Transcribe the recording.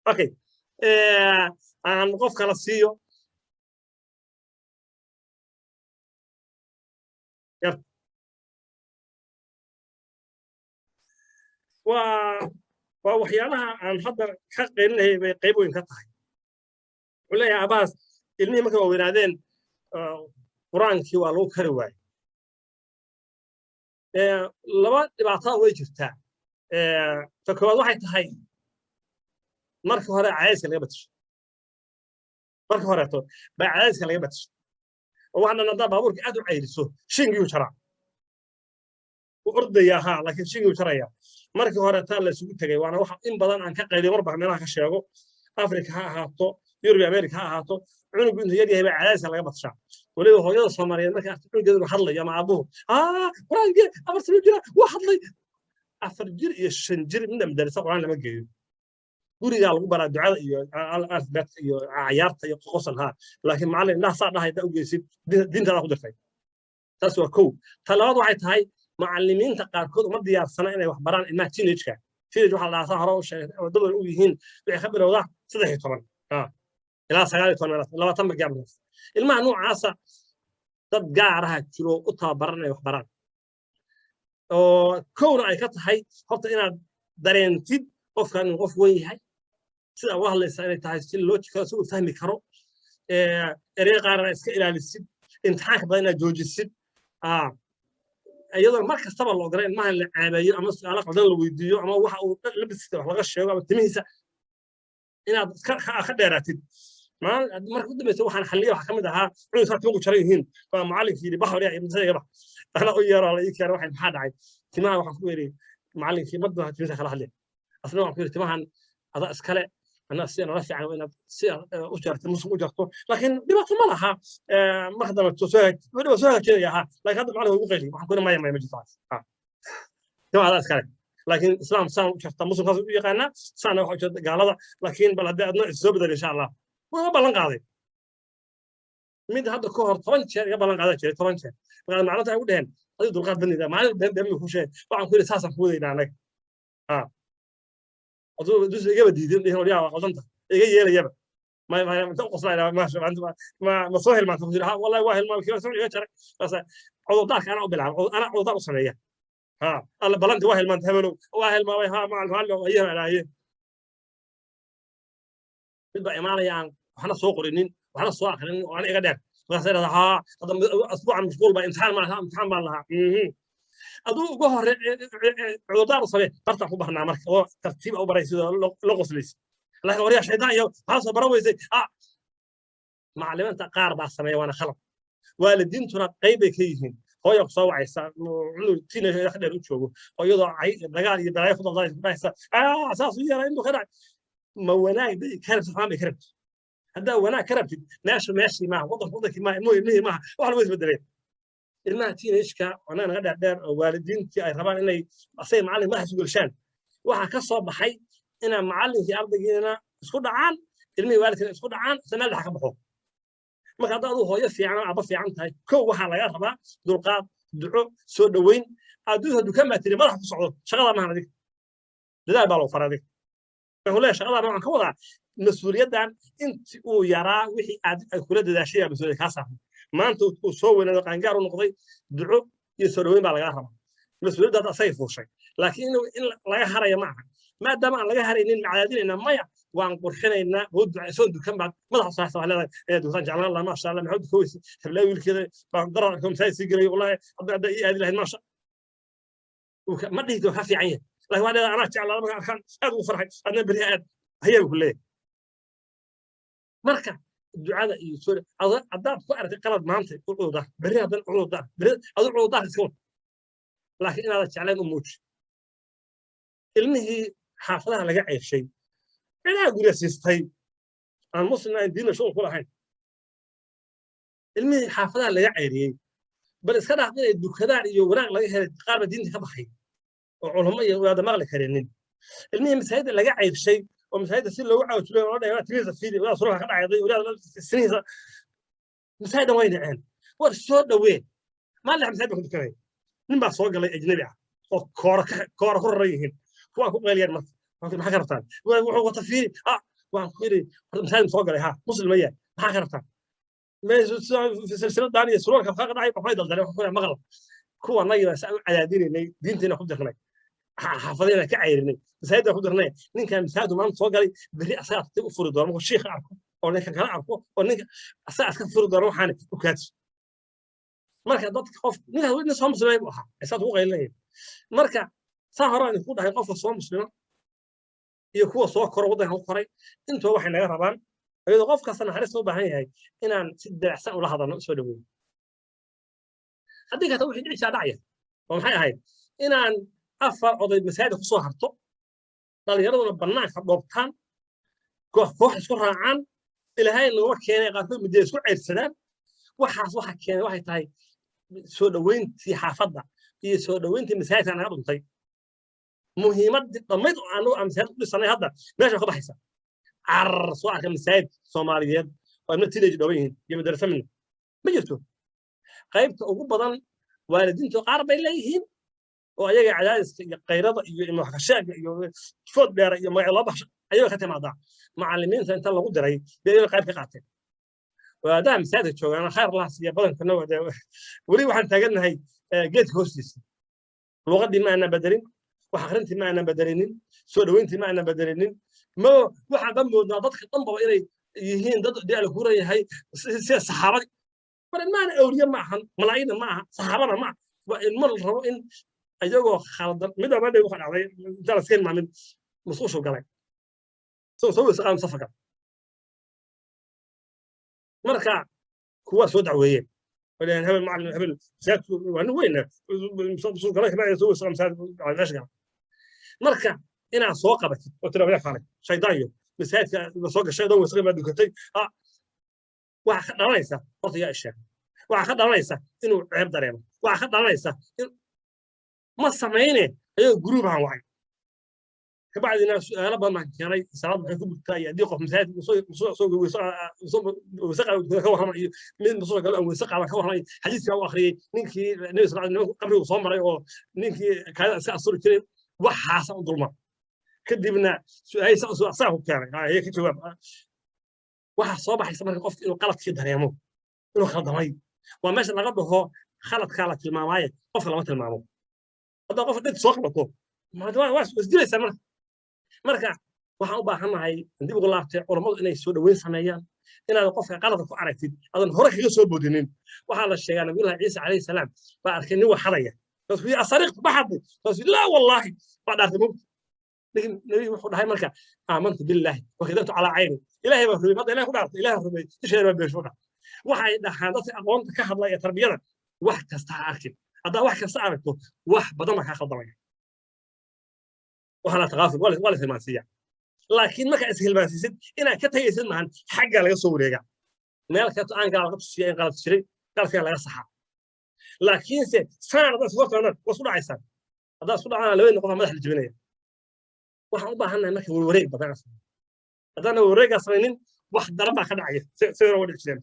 اوكي aan qof kala siiyo waa waxyaalaha aan hadda ka qeylinahay bay qayb weyn ka tahay wuxuu leeyahay abaas ilmihii markay waaweynaadeen qur-aankii waa lagu kari waayey laba dhibaatada way jirtaa ta koowaad waxay tahay marka hore cadaadiska laga batasho marka horeeto baa cadaadiska laga batasho oo waxaan dhan haddaa baabuurka aad u cayriso shingiyuu jaraa u ordayaa haa laakiin shingiyuu jaraya markii horeetaa la isugu tegay waana wax in badan aan ka qayliyo marba meelaha ka sheego afrika ha ahaato yurub amerika ha ahaato cunugu intuu yar yahay baa cadaadiska laga batashaa weliba hooyada soomaaliyeed markay arto cunugeedu hadlayo ama aabuhu qur-aankii afar sano jira waa hadlay 4 jir iyo 5 jir midna madarasa qur-aan lama geeyo gurigaa lagu baraa ducada iyo alfabet iyo cayaarta iyo qosol haa laakiin macallin indhaha saa dhahay daa u geysid diintaada ku dirtay taas waa kow ta labaad waxay tahay macallimiinta qaarkood uma diyaarsana inay wax baraan ilmaha teenage-ka teenage waxaa la dhahaa saa hore u sheegay waddadan u yihiin waxay ka bilowdaa 13 ilaa 19 20 gaabnaas ilmaha noocaasa dad gaaraha jiro u tababaran inay wax baraan oo kowna ay ka tahay horta inaad dareentid qofkan inuu qof weyn yahay sida uga hadlaysaa inay tahay si loojikada si uu fahmi karo erey qaarna iska ilaalisid imtixaanka badan inaad joojisid iyadoo mar kastaba la ogolaa ilmaha la caabeeyo ama su'aalo qaldan la weydiiyo ama waxa uu labiska wax laga sheego ama timihiisa inaad ka dheeraatid marka u dambaysa waxaan xalliya waxa ka mid ahaa cunugsaa timagu jaran yihiin waa macallinkii yidhi bax horiya imtixaanka bax ana u yeero la ii keena waxay maxaa dhacay timaha waxaan ku yidhi macallinkii badda timisa kala hadlay asna waxaan ku yidhi timahan adaa iskale أنا أنا رافع أنا أجرت مسلم أجرته لكن دي ما لها ما خدمت تسويت بدو سويت كذا ياها لكن هذا معنا هو غيري ما كنا ما يجي فاس تمام هذا كلام لكن إسلام سام أجرت مسلم خاص يقنا سنة وحجة قال هذا لكن بلد أدنى الزبدة إن شاء الله ما بلن قاضي من هذا كهر طبعا شيء قبل قاضي شيء طبعا شيء معناته أقولهن هذا دول قاضي بني ده ما دم يخش شيء طبعا كل أساسا فوضى هناك دوس إجابة دي هنا ليها قصنتها إيه إجابة ما تنقص لا ما شو عنده ما صهل ما تقول والله واهل ما كذا سوي يشارك بس عضو ضاك أنا بلعب أنا عضو ضاك صنيع الله بلنت واهل ما تهملوا واهل ما ويها ما الفعل وياه على هي بدأ إمارة يعني وحنا سوق رنين وحنا سواق رنين وأنا قدر بس هذا أسبوع مشغول بامتحان ما امتحان ما لها aduu ugu hore cudurdaar sabay tartan ku baxnaa marka oo tartiib u baray sida loo qoslayso laakiin wariya shaydaan iyo waxa soo baraweysay macallimiinta qaar baa sameeyay waana khalad waalidiintuna qayb ay ka yihiin hooyo soo wacaysa cunug teenager wax dheer u joogo oo iyadoo ay dagaal iyo dagaal ku dadaysa asaas u yaray inuu ka ma wanaag bay karabtid fahmi karabtid hadda wanaag karabtid meeshii ma wadankii ma ilmihi ma wax lagu isbedelay ilmaha teenage-ka ona naga dheer waalidiintii ay rabaan inay asay macallin ma xasuulishaan waxa ka soo baxay ina macallinkii ardaygiina isku dhacaan ilmihii waalidkiina isku dhacaan sanad waxa ka baxo marka hadda adu hooyo fiican aba fiican tahay koow waxa laga rabaa dulqaad duco soo dhaweyn aduunka dukaan ma tiri madax ku socdo shaqada ma hanadig dadaal baa loo faraday wuxuu leeyahay shaqada noocan ka wadaa mas'uuliyadan intii uu yaraa wixii aad kula dadaashay mas'uuliyad ka saaran maanta uu soo weynaado qaangaar u noqday duco iyo soo dhaweyn baa laga rabaa mas'uuliyadda asay fuushay laakiin in laga harayo ma aha maadaama aan laga haraynin cadaadinayna maya waan qurxinaynaa oo ducayso dukaan baad madax sax sax leedahay ee dukaan jeclaan Allah ma sha Allah maxaad ku weysi hablaa wiilkeeda baa dararkum say si galay wallahi hadda ii aadi lahayd ma sha ma dhiido ka fiican yahay laakiin waa ana jeclaan ma arkaan aad u farxay adna bari aad hayay ku leeyahay marka ducada iyo soo adaad ku aragtay qalad maanta u cuuda bari hadan cuuda bari adu cuuda iska laakiin inaad jeclaan u muuji ilmihii xaafadaha laga ceeshay ilaa guriga siistay aan muslimaan diinna shughul ku lahayn ilmihii xaafadaha laga ceeriyey bal iska dhaaf inay dukadaan iyo wanaag laga helay qaarba diinta ka baxay oo culamo iyo wadaad maqli kareenin ilmihii masaajidda laga ceershay oo masaajidda si loogu caawiyay oo dhahay timiisa fiidi wada suruha ka dhacay wadaad siniisa masaajidda way dhaceen war soo dhaween ma la masaajidda ku dukanay nin baa soo galay ajnabi ah oo koora ku rayihiin kuwa ku qeyliyeen marka maxaa ka rabtaan wuxuu wata fiiri waxaan ku yiri masaajid soo galay ha muslim ayaa maxaa ka rabtaa في سلسله دانيه سرور كان قاعد عيب فايده دليل كنا مغلب كو نايا عياديني دينتنا ku dirnay xaafadina ka cayrinay masaajidda ku dirnay ninkan masaajid maan soo galay bari asaga u furi doono oo sheekh arko oo ninka kala arko oo ninka asaga ka furi doono waxaan u kaadis marka dadka qof ninka wadna soo muslimay waxa asaad u qeylay marka saa horaan ku dhahay qofka soo muslima iyo kuwa soo koro wadanka u koray intoo waxay naga rabaan ayadoo qof kasta naxariis u baahan yahay inaan si dabacsan ula hadalno soo dhaweeyo haddii ka wixii dhici dhacaya oo maxay ahayd inaan afar oday masaajid ku soo harto dhalinyaraduna banaanka dhoobtaan koox isku raacaan ilaahay noo keenay qaarkood midda isku ceyrsadaan waxaas waxa keenay waxay tahay soo dhaweyntii xaafadda iyo soo dhaweyntii masaajidka naga dhuntay muhiimadii dhammayd oo aanu masaajid u dhisanay hadda meesha ka baxaysa soo arka masaajid Soomaaliyeed oo ma tileej dhawan yihiin iyo madrasa min ma jirto qaybta ugu badan waalidiintu qaar bay leeyihiin oo ayaga cadaadiska iyo qayrada iyo wax ka sheeg iyo food dheer iyo magac loo baxsho ayaga ka timaada macallimiinta inta lagu diray bay qayb ka qaateen وهذا مساعد شو أنا خير الله سيا بدن كنا ولي واحد تجنها جيت هوستيس لغة دي ما أنا بدرين وحقرنتي ما أنا بدرينين سولوينتي ما أنا بدرينين ما واحد ضمن نضط خطم إلي يهين ضد دي على كورة هاي الصحابة ما أنا أولياء معهم ملايين معها صحابنا مع والمرة إن أيوة خالد مدة ما ده يوخن عليه جالس كين مع من مصوص وقلع سوي سقام صفقة مركع كوا سود عوية ولا هبل مع هبل سات وأنا وين مصوص وقلع ما يسوي سقام سات على إيش قال مركع أنا سوق بس وترى ويا خالد شيطانيو مسات سوق الشيطان وسقي ما دكتي واحد رئيسه قطيع الشيخ واحد رئيسه إنه عيب دريمه واحد رئيسه ما سمعينه أيه جروب عن واحد كبعد الناس أنا بما كان سلام حكومة تاي ديقف مساعد وسقى كوهم من مصر قالوا وسقى على كوهم حديث أو آخر نينكي ناس قبل وصامر أو نينكي كان سأصور كذا وحاسة ظلمة كدبنا هاي صاحب كان هيك جواب واحد صباح يسمى قفت إنه قلت كده يا إنه خدمي وماشي لقبه هو خلت الماء قفل ما الماء هذا قفل ده سوق بكو ما هذا واش بس دي سمر مركع waxaan u baahanahay dib ugu laabtay culimadu inay soo dhaweyn sameeyaan inaad qofka qalad ku aragtid adan hore kaga soo boodinin waxa la sheegay nabiga Ciise alayhi salaam ba arkay nin wax xadaya bas wi asariq baxad bas la wallahi ba dhaartay لكن النبي وحده هاي مركع آمنت بالله وكذبت على عيني إلهي ما ربي فضل إلهي كدارت إلهي ربي إيش هذا بيشوفه واحد حدث أقوم كهذا يا تربية واحد كستعاكل هذا واحد كستعاكل واحد بدل ما كأخذ ضمانه وحنا تغافل ولا في المنسية لكن ما كأسهل المنسية إن كتير معن حاجة لا يصور يجا ما لك أنا قال قلت شيء قال تشري قال فيها لا صحة لكن سنة بس وصلنا وصلنا عيسى هذا صلنا أنا لو إنه مدح الجبنية waxaan u baahanahay markii wareeg badan hadana wareeg asaynin wax daraba ka dhacay soo wada jireen